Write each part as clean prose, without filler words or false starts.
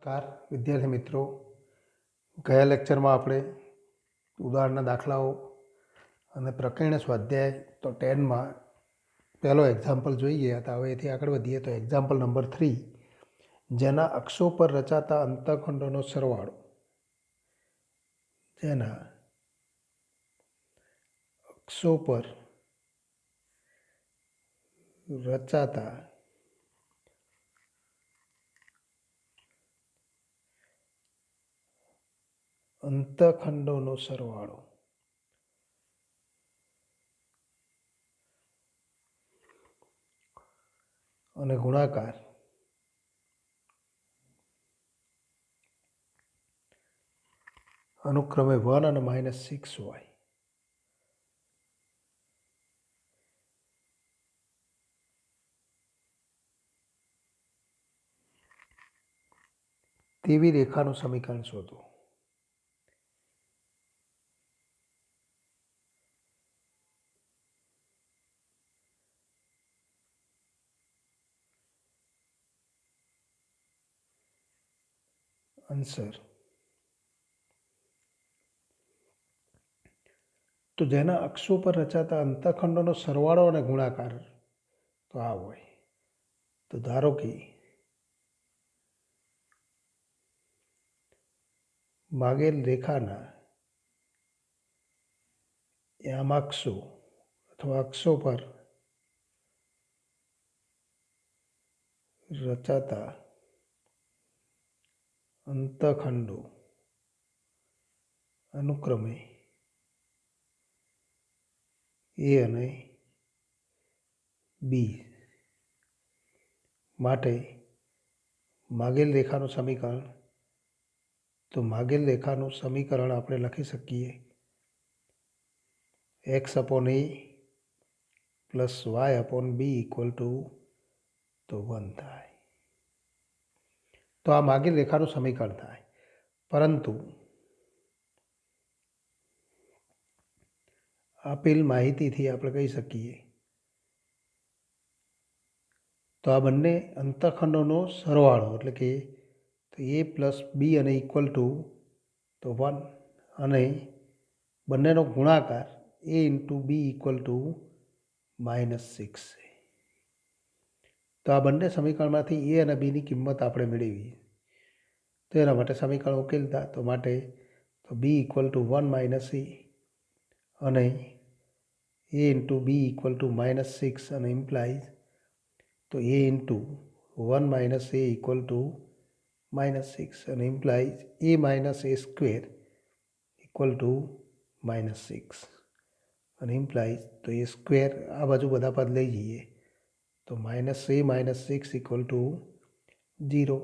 નમસ્કાર વિદ્યાર્થી મિત્રો, ગયા લેક્ચરમાં આપણે ઉદાહરણના દાખલાઓ અને પ્રકરણ સ્વાધ્યાય તો 10માં પહેલો એક્ઝામ્પલ જોઈ ગયા હતા. હવે એથી આગળ વધીએ તો એક્ઝામ્પલ નંબર 3, જેના અક્ષો પર રચાતા અંતઃખંડોનો સરવાળો. જેના અક્ષો પર રચાતા અંતઃખંડોનો સરવાળો અને ગુણાકાર અનુક્રમે 1 અને -6 હોય તેવી રેખાનું સમીકરણ શોધો. આન્સર: તો જેના અક્ષો પર રચાતા અંતઃખંડોનો સરવાળો અને ગુણાકાર તો આ હોય. તો ધારો કે માગેલ રેખાના યામાક્ષો અથવા અક્ષો પર રચાતા અંતઃખંડો અનુક્રમે એ અને બી માટે માગેલ રેખાનું સમીકરણ. તો માગેલ રેખાનું સમીકરણ આપણે લખી શકીએ x/a + y/b = 1 થાય. તો આ માગેલ રેખાનું સમીકરણ થાય. પરંતુ આપેલ માહિતીથી આપણે કહી શકીએ તો આ બંને અંતઃખંડોનો સરવાળો એટલે કે a + b અને = 1 અને બંનેનો ગુણાકાર a × b = -6 છે. તો આ બંને સમીકરણમાંથી a અને bની કિંમત આપણે મેળવીએ. તો એના માટે સમીકરણ ઉકેલતા તો b = 1 - a અને a × b = -6 અને ઇમ્પ્લાઇઝ તો a × 1 - a = -6 અને ઇમ્પ્લાઇઝ a - a² = -6 અને ઇમ્પ્લાઇઝ તો a² આ બાજુ બધા પદ લઈ જઈએ તો -a - 6 = 0.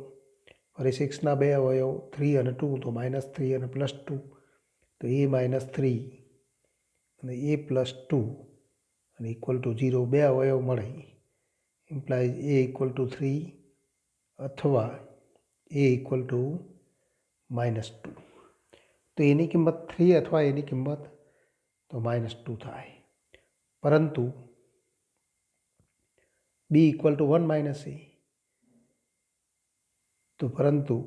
ફરી 6ના બે અવયવ 3 અને 2 તો -3 અને +2 તો a - 3 અને a + 2 અને = 0. બે અવયવ મળે ઇમ્પ્લાઇઝ a = 3 અથવા a = -2. તો એની કિંમત 3 અથવા એની કિંમત તો -2 થાય. પરંતુ b = 1 - a તો પરંતુ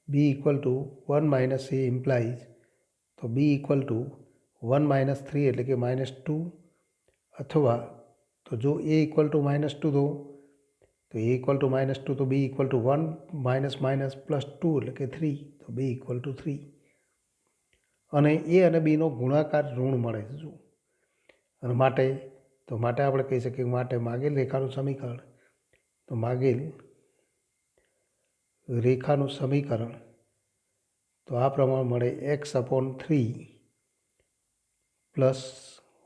b = 1 - a ઇમ્પ્લાઇઝ તો b = 1 - 3 એટલે કે -2 અથવા તો જો a = -2 તો a = -2 તો b = 1 +2 એટલે કે 3 તો b = 3 અને a અને bનો ગુણાકાર ઋણ મળે છે. અને માટે આપણે કહી શકીએ માટે માગેલ રેખાનું સમીકરણ તો માગેલ રેખાનું સમીકરણ તો આ પ્રમાણે મળે x/3 +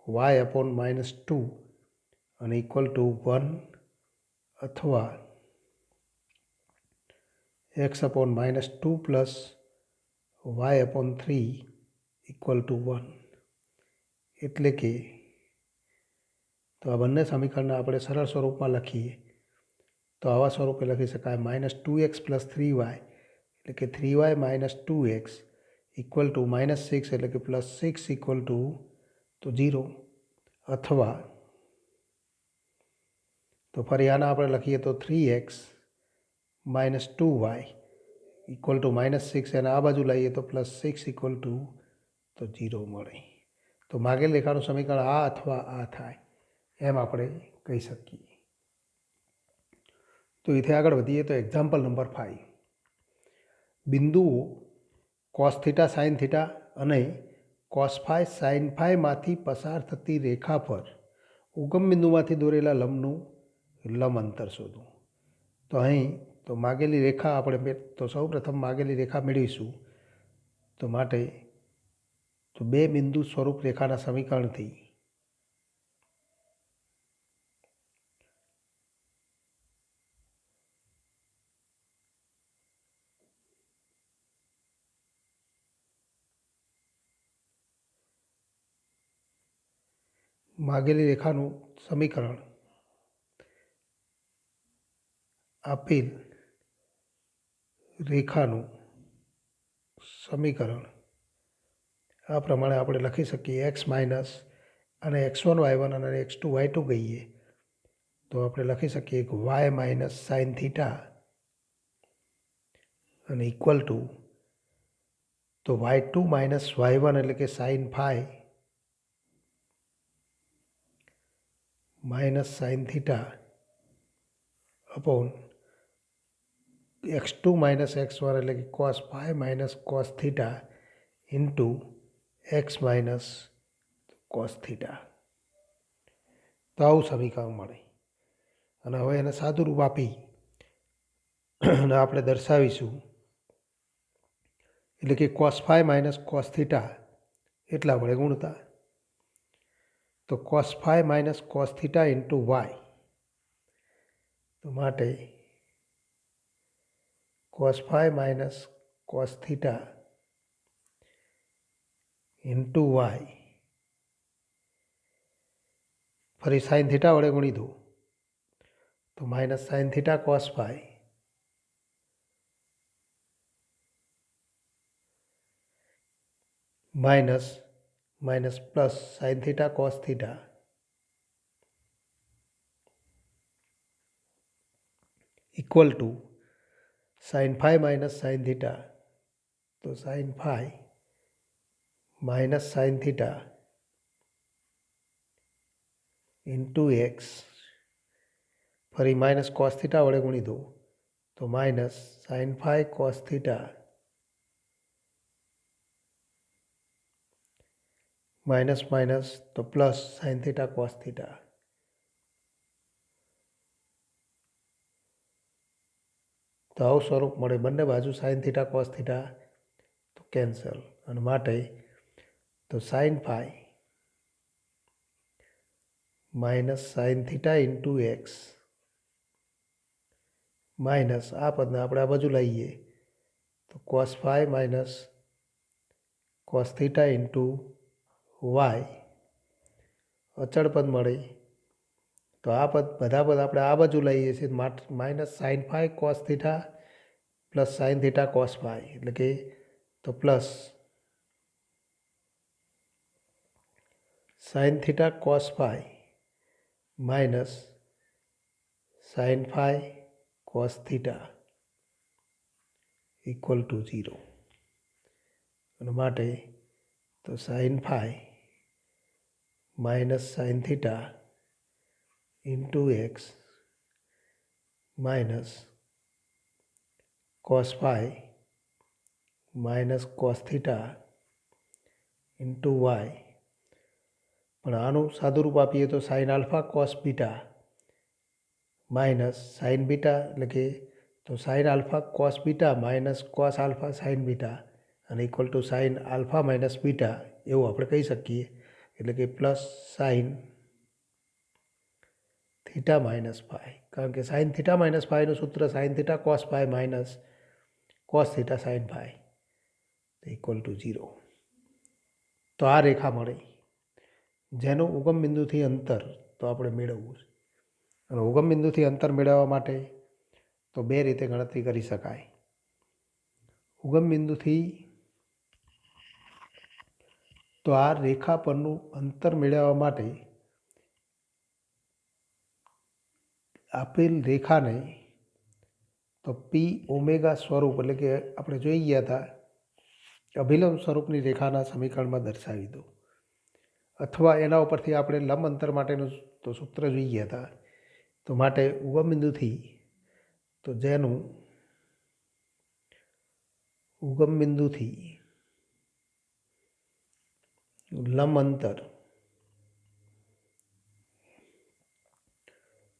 y/-2 અને =1 અથવા x/-2 + y/3 = 1. એટલે કે તો આ બંને સમીકરણને આપણે સરળ સ્વરૂપમાં લખીએ તો આવા સ્વરૂપે લખી શકાય -2x + 3y એટલે કે 3y - 2x = -6 એટલે કે +6 = 0 અથવા તો ફરી આના આપણે લખીએ તો 3x -2y ઇક્વલ ટુ -6 અને આ બાજુ લઈએ તો +6 ઇક્વલ ટુ તો 0 મળે. તો માગેલ રેખાનું સમીકરણ આ અથવા આ થાય એમ આપણે કહી શકીએ. તો એથી આગળ વધીએ તો એક્ઝામ્પલ નંબર 5. બિંદુઓ cos θ sin θ અને cos φ sin φ માંથી પસાર થતી રેખા પર ઉગમ બિંદુમાંથી દોરેલા લંબનું લંબ અંતર શોધો. તો અહીં તો માગેલી રેખા આપણે તો સૌપ્રથમ માગેલી રેખા મેળવીશું. તો માટે તો બે બિંદુ સ્વરૂપ રેખાના સમીકરણથી માગેલી રેખાનું સમીકરણ આપેલ રેખાનું સમીકરણ આ પ્રમાણે આપણે લખી શકીએ. x માઇનસ અને x1 y1 અને x2 y2 કહીએ તો આપણે લખી શકીએ કે y માઇનસ સાઇન થીટા અને ઇક્વલ ટુ તો y2 માઇનસ y1 એટલે કે sine phi minus sine theta upon x2 minus x1 એટલે કે cos phi minus cos theta into x minus cos theta. તો આવું સમીકરણ મળે. અને હવે એને સાદું રૂપ આપી અને આપણે દર્શાવીશું. એટલે કે cos phi minus cos theta એટલા વડે ગુણતા. તો cos phi minus cos theta into Y. તો માટે cos phi minus cos theta into Y. ફરી સાઇન થીટા વડે ગુણી દો તો minus sine theta cos phi minus minus plus sine theta cos theta equal to sine phi minus sine theta. તો sine phi minus sine theta into X. ફરી minus cos theta વડે ગુણી દો તો minus sine phi cos theta minus minus તો plus sine theta cos theta. તો આવું સ્વરૂપ મળે. બંને બાજુ સાઇન થીટા કોસ થીટા તો કેન્સલ. અને માટે તો sine phi minus sine theta into x minus આ પદને આપણે આ બાજુ લઈએ તો cos phi minus cos theta into Y અચળ પદ મળે. તો આ પદ બધા પદ આપણે આ બાજુ લઈએ છીએ minus sine phi cos theta plus sine theta cos phi એટલે કે તો plus sine theta cos phi minus sine phi cos theta equal to 0. અને માટે તો sine phi minus sine theta into x minus cos phi minus cos theta into y. પણ આનું સાદુરૂપ આપીએ તો sine alpha cos beta minus sine beta એટલે કે તો sine alpha cos beta minus cos alpha sign beta અને equal to sine alpha minus beta એવું આપણે કહી શકીએ. એટલે કે plus sine theta minus phi. કારણ કે સાઇન થીટા માઇનસ ફાઈનું સૂત્ર sine theta cos phi minus cos theta sine phi equal to 0. તો આ રેખા મળે જેનું ઉગમ બિંદુથી અંતર તો આપણે મેળવવું. અને ઉગમ બિંદુથી અંતર મેળવવા માટે તો બે રીતે ગણતરી કરી શકાય. ઉગમ બિંદુથી તો આ રેખા પરનું અંતર મેળવવા માટે આપેલ રેખાને તો પી ઓમેગા સ્વરૂપ એટલે કે આપણે જોઈ ગયા હતા અભિલંબ સ્વરૂપની રેખાના સમીકરણમાં દર્શાવી દો, અથવા એના ઉપરથી આપણે લંબ અંતર માટેનું તો સૂત્ર જોઈ ગયા હતા. તો માટે ઉગમ બિંદુથી તો જેનું ઉગમ બિંદુથી લંબ અંતર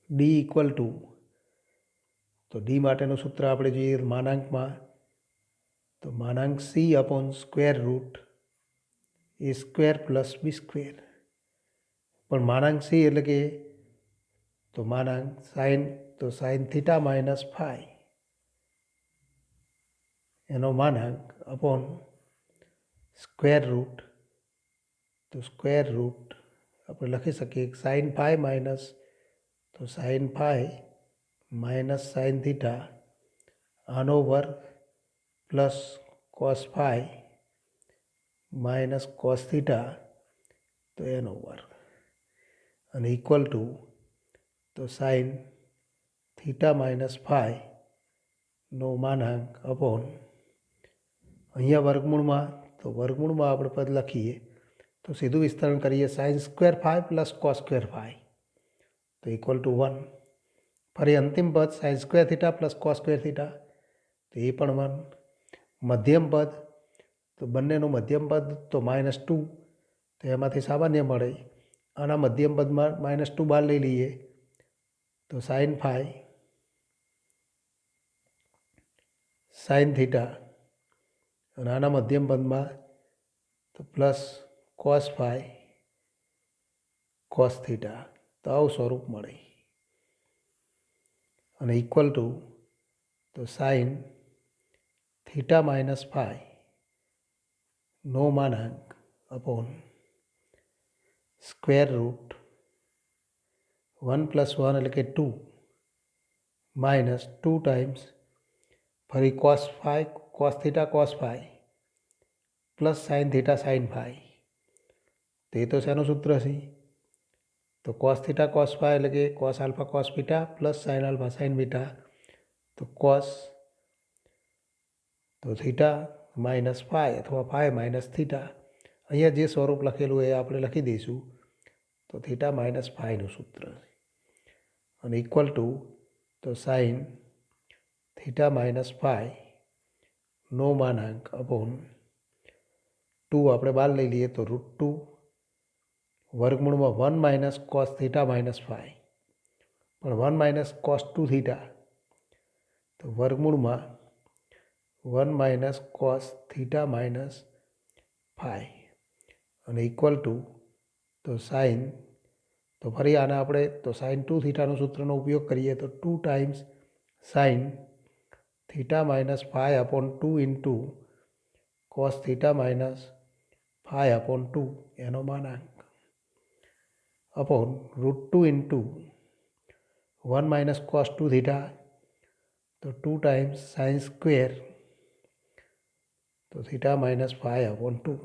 ડી ઇક્વલ ટુ, તો ડી માટેનું સૂત્ર આપણે જોઈએ માનાંકમાં તો માનાંક C upon square root A square plus B square. પણ માનાંક સી એટલે કે તો માનાંક સાઇન થીટા માઇનસ ફાઈ એનો માનાંક અપોન સ્ક્વેર રૂટ, તો સ્ક્વેર રૂટ આપણે લખી શકીએ સાઇન ફાઈ માઇનસ તો sine phi minus sine theta આનો વર્ગ plus cos phi minus cos theta તો એનો વર્ગ અને ઇક્વલ ટુ તો સાઇન થીટા માઇનસ ફાઈ નો માનાંક અપોન અહીંયા વર્ગમૂળમાં તો વર્ગમૂળમાં આપણે પદ લખીએ તો સીધું વિસ્તરણ કરીએ sine square phi plus cos square phi તો ઇક્વલ ટુ 1. ફરી અંતિમ પદ sine square theta plus cos square theta તો એ પણ 1. મધ્યમ પદ તો બંનેનું મધ્યમ પદ તો -2 તો એમાંથી સામાન્ય મળે. આના મધ્યમ પદમાં -2 બહાર લઈ લઈએ તો સાઇન ફાઈ સાઇન થીટા અને આના મધ્યમ પદમાં તો plus cos phi cos theta તો આવું સ્વરૂપ મળે અને ઇક્વલ ટુ તો સાઇન થીટા માઇનસ ફાઈ નો માનાંક અપોન સ્ક્વેર રૂટ 1 + 1 એટલે કે 2 માઇનસ 2 ટાઈમ્સ ફરી cos phi cos theta cos phi plus sine theta sine phi. તો એ તો શેનું સૂત્ર છે તો કોસ થીટા કોસ ફાઈ એટલે કે cos alpha cos beta plus sine alpha sign beta તો કોસ તો થીટા માઇનસ ફાઈ અથવા ફાઈ માઇનસ થીટા. અહીંયા જે સ્વરૂપ લખેલું એ આપણે લખી દઈશું તો થીટા માઇનસ ફાઈનું સૂત્ર અને ઇક્વલ ટુ તો સાઇન થીટા માઇનસ ફાઈ નો માનાંક અપોન 2 આપણે બહાર લઈ લઈએ તો √2 વર્ગમૂળમાં 1 minus cos theta minus phi પણ 1 માઇનસ કોસ 2 થીટા તો વર્ગમૂળમાં 1 minus cos theta minus phi અને ઇક્વલ ટુ તો સાઇન તો ફરી આને આપણે તો સાઇન 2 થીટાનું સૂત્રનો ઉપયોગ કરીએ તો 2 times sine theta minus phi upon 2 into cos theta minus phi upon 2 એનો માનાંક upon √2 into 1 minus cos 2 theta તો 2 ટાઈમ્સ સાઇન સ્ક્વેર તો થીટા માઇનસ ફાઈ અપોન 2.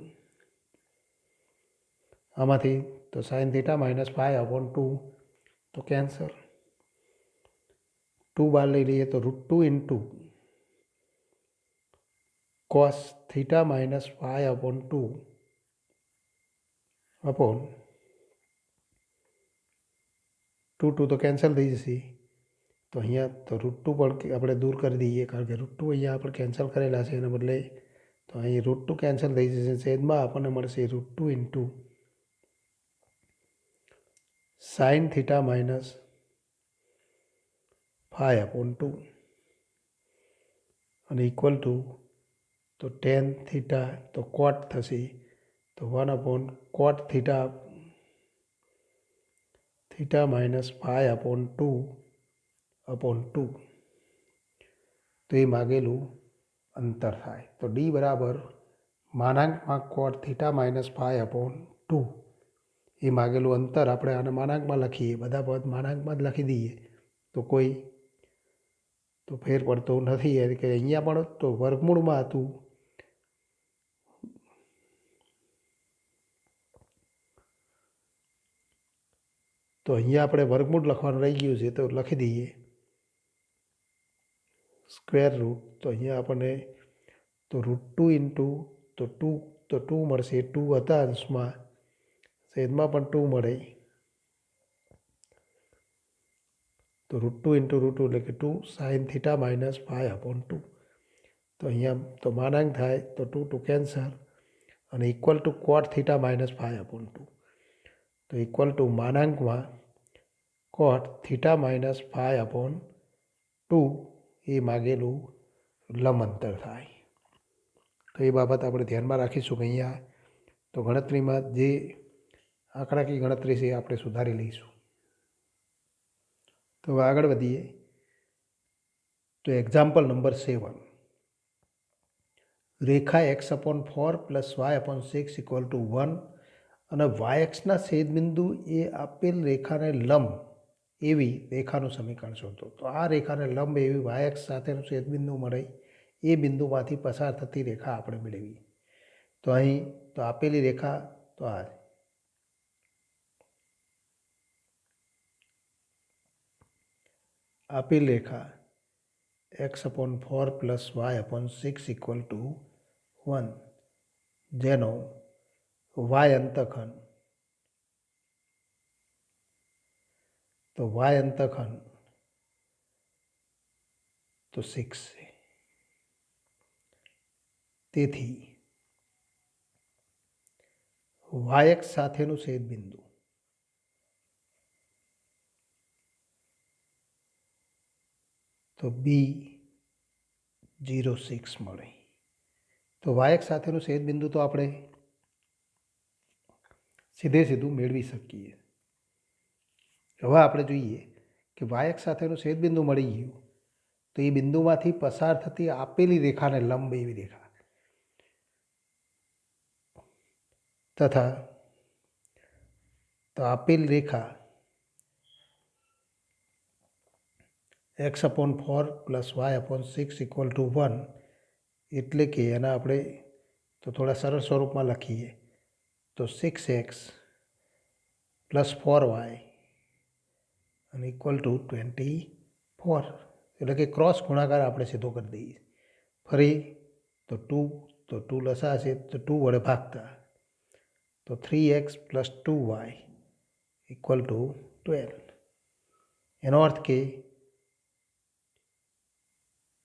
આમાંથી તો sine theta minus phi upon 2 તો કેન્સલ. 2 બહાર લઈ લઈએ તો √2 into cos theta minus phi upon 2 upon 2 તો કેન્સલ થઈ જશે. તો અહીંયા તો √2 પણ આપણે દૂર કરી દઈએ કારણ કે √2 અહીંયા આપણે કેન્સલ કરેલા છે એના બદલે તો અહીં √2 કેન્સલ થઈ જશે. છેદમાં આપણને મળશે √2 into sine theta minus phi upon 2 અને ઇક્વલ ટુ તો ટેન થીટા તો કોટ થશે તો 1 upon cot theta theta minus phi upon 2 upon 2 તો એ માગેલું અંતર થાય. તો ડી બરાબર માનાંકમાં cot theta minus phi upon 2 એ માગેલું અંતર આપણે આને માનાંકમાં લખીએ, બધા પદ માનાંકમાં જ લખી દઈએ તો કોઈ તો ફેર પડતો નથી. એટલે કે અહીંયા પણ તો વર્ગમૂળમાં હતું તો અહીંયા આપણે વર્ગમૂળ લખવાનું રહી ગયું છે તો લખી દઈએ સ્ક્વેર રૂટ, તો અહીંયા આપણને તો √2 ઇન્ટુ તો ટુ મળશે. 2 હતા અંશમાં, છેદમાં પણ 2 મળે, તો √2 ઇન્ટુ √2 એટલે કે 2 sin θ માઇનસ 5/2. તો અહીંયા તો માનાંક થાય તો 2 2 કેન્સલ અને ઇક્વલ ટુ cot θ માઇનસ 5/2. તો ઇક્વલ ટુ માનાંકમાં cot θ માઇનસ 5/2 એ માગેલું લંબ અંતર થાય. તો એ બાબત આપણે ધ્યાનમાં રાખીશું કે અહીંયા તો ગણતરીમાં જે આંકડાકીય ગણતરી છે એ આપણે સુધારી લઈશું. તો હવે આગળ વધીએ. તો example number 7. Rekha x/4 plus y/6 equal to 1 અને yxના છેદબિંદુ એ આપેલ રેખાને લંબ એવી રેખાનું સમીકરણ શોધો. તો આ રેખાને લંબ એવી yx સાથેનું છેદબિંદુ મળે એ બિંદુમાંથી પસાર થતી રેખા આપણે મેળવી. તો અહીં તો આપેલી રેખા તો આ આપેલ રેખા x/4 plus y/6 equal to 1 જેનો y અંતખંડ તો 6 છે. તેથી yx સાથેનું છેદબિંદુ તો B06 મળે. તો yx સાથેનું છેદબિંદુ તો આપણે સીધું મેળવી શકીએ. હવે આપણે જોઈએ કે yx સાથેનું છેદબિંદુ મળી ગયું તો એ બિંદુમાંથી પસાર થતી આપેલી રેખાને લંબ એવી રેખા તથા તો આપેલ રેખા x/4 plus y/6 equal to 1 એટલે કે એના આપણે તો થોડા સરળ સ્વરૂપમાં લખીએ તો 6x પ્લસ 4y અને ઇક્વલ ટુ 24. એટલે કે ક્રોસ ગુણાકાર આપણે સીધો કરી દઈએ. ફરી તો 2 લસાશે તો 2 વડે ભાગતા તો 3x plus 2y equal to 12. એનો અર્થ કે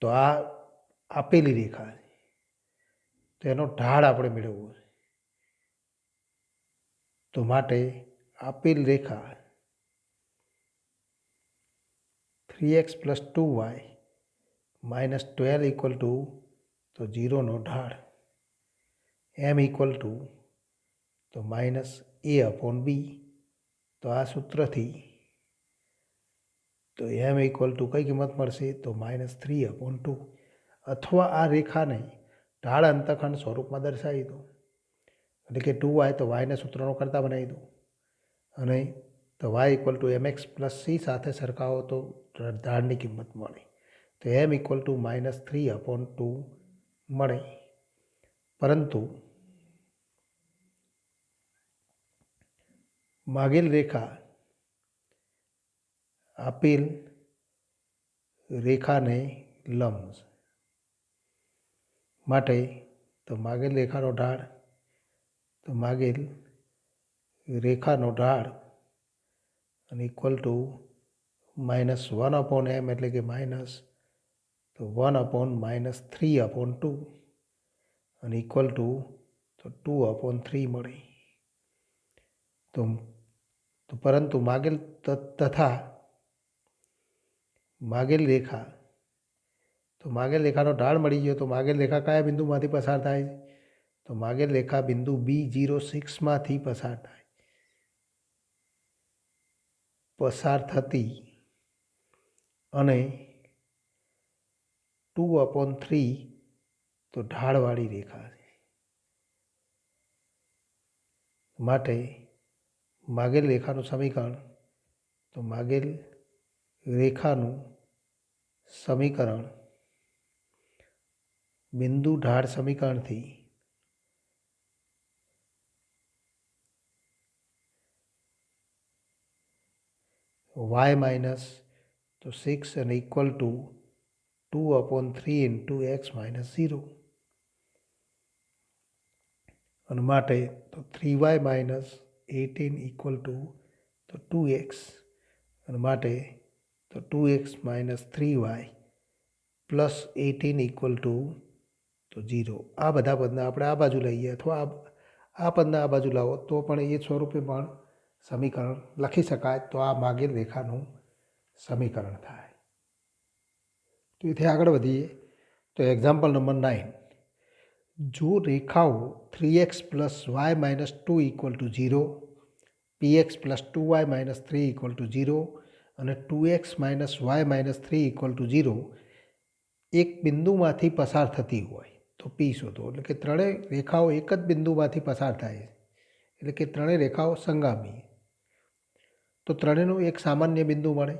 તો આ આપેલી રેખા તો એનો ઢાળ આપણે મેળવવો છે. તો માટે આપેલ રેખા 3x plus 2y minus 12 equal to તો 0નો ઢાળ m ઇક્વલ ટુ તો -a/b. તો આ સૂત્રથી તો m ઇક્વલ ટુ કઈ કિંમત મળશે તો -3/2. અથવા આ રેખાને ઢાળ અંતખંડ સ્વરૂપમાં દર્શાવી દો એટલે કે 2y તો yને સૂત્રનો કરતા બનાવી દો અને તો y equal to mx plus c સાથે સરખાવો તો ઢાળની કિંમત મળે. તો m ઇક્વલ ટુ -3/2 મળે. પરંતુ માગેલ રેખા આપેલ રેખાને લંબ માટે તો માગેલ રેખાનો ઢાળ તો માગેલ રેખાનો ઢાળ અને ઇક્વલ ટુ -1/m એટલે કે માઇનસ તો 1/-3/2 અને ઇક્વલ ટુ તો 2/3 મળે. તો પરંતુ માગેલ રેખાનો ઢાળ મળી ગયો. તો માગેલ રેખા કયા બિંદુમાંથી પસાર થાય તો માગેલ રેખા બિંદુ B06માંથી પસાર થતી અને 2/3 તો ઢાળવાળી રેખા છે. માટે માગેલ રેખાનું સમીકરણ તો માગેલ રેખાનું સમીકરણ બિંદુ ઢાળ સમીકરણથી y માઇનસ તો 6 અને equal two 2/3 into x minus 0 અને માટે તો 3y માઇનસ 18 ઇક્વલ ટુ તો 2x અને માટે તો 2x minus 3y plus 18 equal to તો 0. આ બધા પદને આપણે આ બાજુ લઈએ અથવા આ પદને આ બાજુ લાવો તો પણ એ સ્વરૂપે પણ સમીકરણ લખી શકાય. તો આ માગેલ રેખાનું સમીકરણ થાય. તો એથી આગળ વધીએ તો એક્ઝામ્પલ નંબર 9. જો રેખાઓ 3x plus y minus 2 equal to 0, px plus 2y minus 3 equal to 0 અને 2x minus y minus 3 equal to 0 એક બિંદુમાંથી પસાર થતી હોય તો પી શોધો. એટલે કે ત્રણેય રેખાઓ એક જ બિંદુમાંથી પસાર થાય એટલે કે ત્રણેય રેખાઓ સંગામી. તો ત્રણેયનું એક સામાન્ય બિંદુ મળે.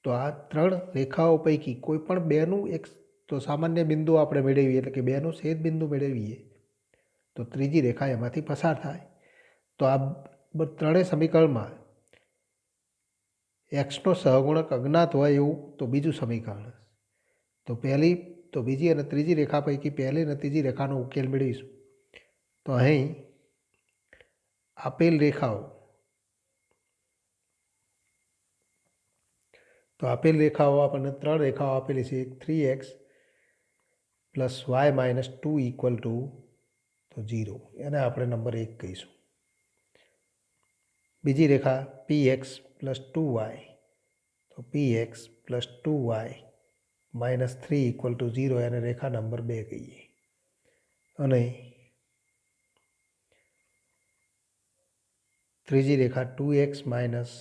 તો આ ત્રણ રેખાઓ પૈકી કોઈ પણ બેનું એક તો સામાન્ય બિંદુ આપણે મેળવીએ એટલે કે બેનું છેદ બિંદુ મેળવીએ તો ત્રીજી રેખા એમાંથી પસાર થાય. તો આ ત્રણેય સમીકરણમાં એક્સનો સહગુણક અજ્ઞાત હોય એવું તો બીજું સમીકરણ. તો પહેલી તો બીજી અને ત્રીજી રેખા પૈકી પહેલી અને ત્રીજી રેખાનો ઉકેલ મેળવીશું. તો અહીં આપેલ રેખાઓ આપણને ત્રણ રેખાઓ આપેલી છે. 3x plus y minus 2 equal to તો 0 એને આપણે નંબર 1 કહીશું. બીજી રેખા px પ્લસ 2y તો px plus 2y minus 3 equal to 0 એને રેખા નંબર 2 કહીએ. અને ત્રીજી રેખા 2x minus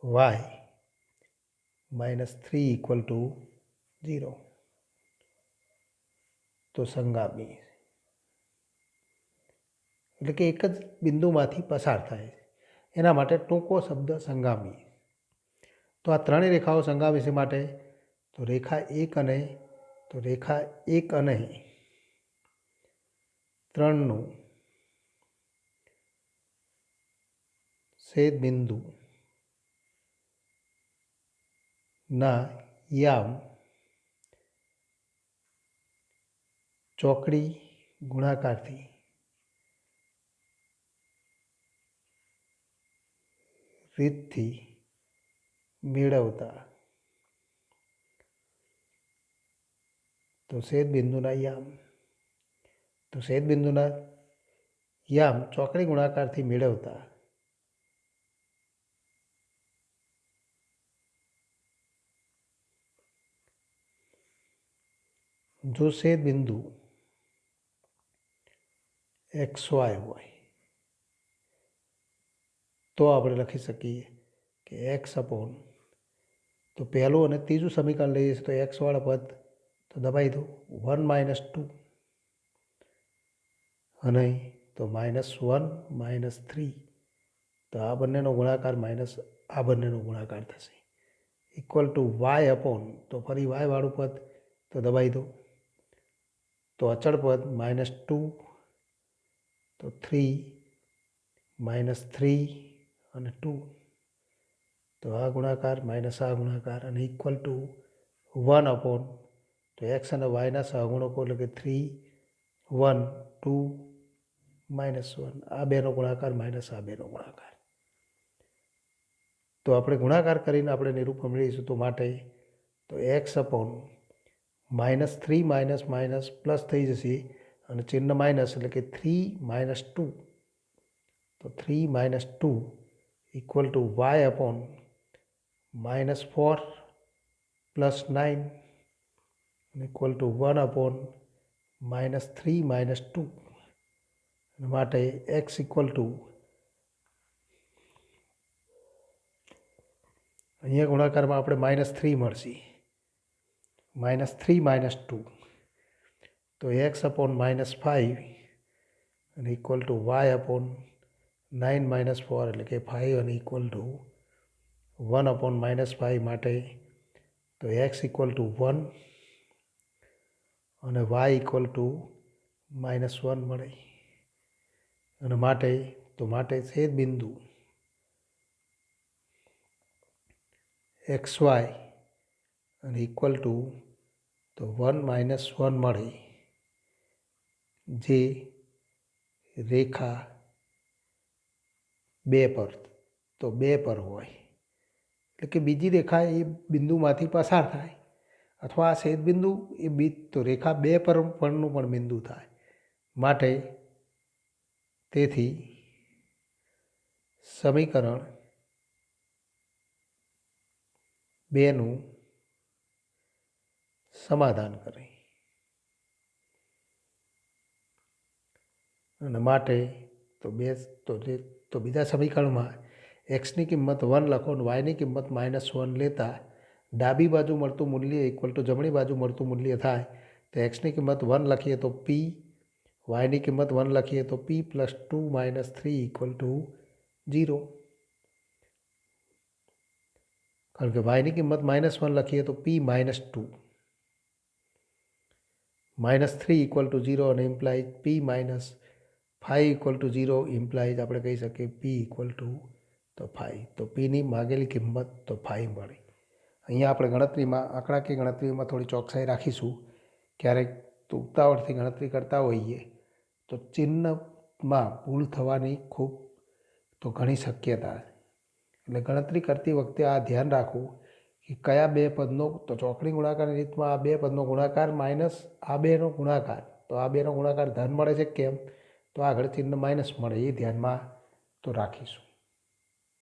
y minus 3 equal to 0 તો સંગામી એટલે કે એક જ બિંદુમાંથી પસાર થાય એના માટે ટૂંકો શબ્દ સંગામી. તો આ ત્રણેય રેખાઓ સંગામી છે માટે તો રેખા 1 અને 3નું છેદ બિંદુ ના યામ ચોકડી ગુણાકારથી રીતથી મેળવતા તો છેદબિંદુના યામ ચોકડી ગુણાકારથી મેળવતા જો છેદબિંદુ XY હોય તો આપણે લખી શકીએ કે x અપોન તો પહેલું અને ત્રીજું સમીકરણ લઈએ તો x વાળા પદ તો દબાઈ દો 1 માઇનસ 2 અને તો -1 -3 તો આ બંનેનો ગુણાકાર માઇનસ આ બંનેનો ગુણાકાર થશે ઇક્વલ ટુ y અપોન તો ફરી y વાળું પદ તો દબાઈ દો તો અચળ પદ -2 તો 3 -3 અને 2 તો આ ગુણાકાર માઇનસ આ ગુણાકાર અને ઇક્વલ ટુ 1 અપોન તો એક્સ અને વાયના સહગુણકો એટલે કે 3 1 2 -1 આ બેનો ગુણાકાર માઇનસ આ બેનો ગુણાકાર. તો આપણે ગુણાકાર કરીને આપણે નિરૂપણ મેળવીશું તો માટે તો x upon -3 minus minus plus થઈ જશે અને ચિહ્ન માઇનસ એટલે કે 3 -2 તો 3 -2 equal to y upon -4 plus 9 equal to 1 upon -3 -2 માટે એક્સ ઇક્વલ ટુ અહીંયા ગુણાકારમાં આપણે -3 મળશે -3 -2 તો એક્સ અપોન -5 અને ઇક્વલ ટુ વાય અપોન 9 -4 એટલે કે 5 અને ઇક્વલ ટુ 1 અપોન -5 માટે તો એક્સ ઇક્વલ ટુ 1 અને વાય ઇક્વલ ટુ -1 મળે અને માટે છેદ બિંદુ XY અને ઇક્વલ ટુ તો 1 - 1 મળે, જે રેખા 2 પર તો 2 પર હોય, એટલે કે બીજી રેખા એ બિંદુમાંથી પસાર થાય અથવા આ છેદબિંદુ એ તો રેખા 2 પર પરનું પણ બિંદુ થાય. માટે તેથી સમીકરણ 2નું સમાધાન કરે અને માટે તો બીજા સમીકરણમાં એક્સની કિંમત 1 લખો અને વાયની કિંમત -1 લેતા ડાબી બાજુ મળતું મૂલ્ય ઇક્વલ ટુ જમણી બાજુ મળતું મૂલ્ય થાય. તો એક્સની કિંમત 1 લખીએ તો પી, વાયની કિંમત 1 લખીએ તો p + 2 - 3 = 0. કારણ કે વાયની કિંમત -1 લખીએ તો p - 2 -3 = 0 અને ઇમ્પ્લાઇઝ p - 5 = 0 ઇમ્પ્લાઇઝ આપણે કહી શકીએ p = 5. તો પીની માગેલી કિંમત તો 5 મળી. અહીંયા આપણે ગણતરીમાં આંકડાકીય ગણતરીમાં થોડી ચોકસાઈ રાખીશું. ક્યારેક તો ઉતાવળથી ગણતરી કરતા હોઈએ તો ચિહ્નમાં ભૂલ થવાની ખૂબ તો ઘણી શક્યતા. એટલે ગણતરી કરતી વખતે આ ધ્યાન રાખવું કે કયા બે પદનો, તો ચોકડી ગુણાકારની રીતમાં આ બે પદનો ગુણાકાર માઇનસ આ બેનો ગુણાકાર, તો આ બેનો ગુણાકાર ધન મળે છે કેમ, તો આગળ ચિહ્ન માઇનસ મળે, એ ધ્યાનમાં તો રાખીશું.